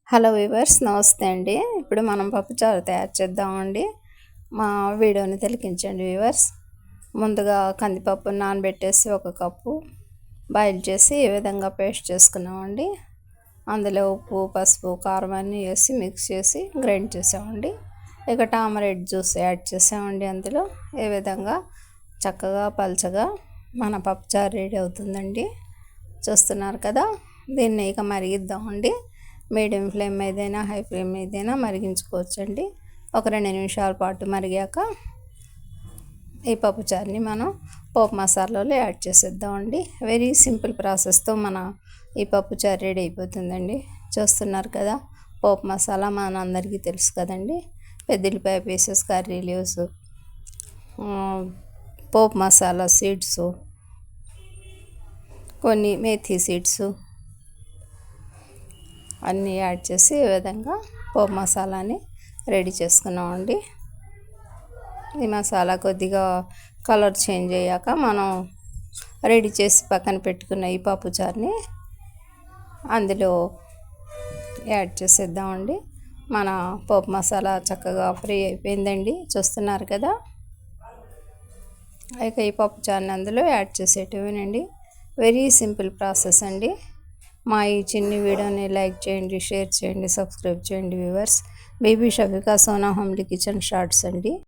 Hello weavers, నమస్తే అండి. ఇప్పుడు మనం పప్పుచారు తయారు చేద్దామండి. మా వీడియోని తిలకించండి వీవర్స్. ముందుగా కందిపప్పు నానబెట్టేసి 1 కప్పు బాయిల్ చేసి ఈ విధంగా పేస్ట్ చేసుకున్నామండి. అందులో ఉప్పు, పసుపు, కారం అన్నీ వేసి మిక్స్ చేసి గ్రైండ్ చేసామండి. ఇక టామరెడ్ జ్యూస్ యాడ్ చేసామండి. అందులో ఈ విధంగా చక్కగా పల్చగా మన పప్పుచారు రెడీ అవుతుందండి. చూస్తున్నారు కదా. దీన్ని ఇక మరిగిద్దామండి. మీడియం ఫ్లేమ్ మీదైనా హై ఫ్లేమ్ మీదైనా మరిగించుకోవచ్చండి. ఒక 2 నిమిషాల పాటు మరిగాక ఈ పప్పుచారుని మనం పోపు మసాలాలో యాడ్ చేసేద్దామండి. వెరీ సింపుల్ ప్రాసెస్తో మన ఈ పప్పుచారు రెడీ అయిపోతుందండి. చూస్తున్నారు కదా. పోపు మసాలా మన అందరికీ తెలుసు కదండి. పెద్దల్లిపాయ పీసెస్, కర్రీ లీవ్స్, పోపు మసాలా సీడ్స్, కొన్ని మేథీ సీడ్స్ అన్నీ యాడ్ చేసి ఈ విధంగా పోపు మసాలాని రెడీ చేసుకున్నామండి. ఈ మసాలా కొద్దిగా కలర్ చేంజ్ అయ్యాక మనం రెడీ చేసి పక్కన పెట్టుకున్న ఈ పప్పుచారుని అందులో యాడ్ చేసేద్దామండి. మన పోపు మసాలా చక్కగా ఫ్రై అయిపోయిందండి. చూస్తున్నారు కదా. ఇక ఈ పప్పుచారుని అందులో యాడ్ చేసేటివేనండి. వెరీ సింపుల్ ప్రాసెస్ అండి. మా ఈ చిన్ని వీడియోని లైక్ చేయండి, షేర్ చేయండి, సబ్స్క్రైబ్ చేయండి viewers. Baby Shafika Sona homely kitchen shorts అండి.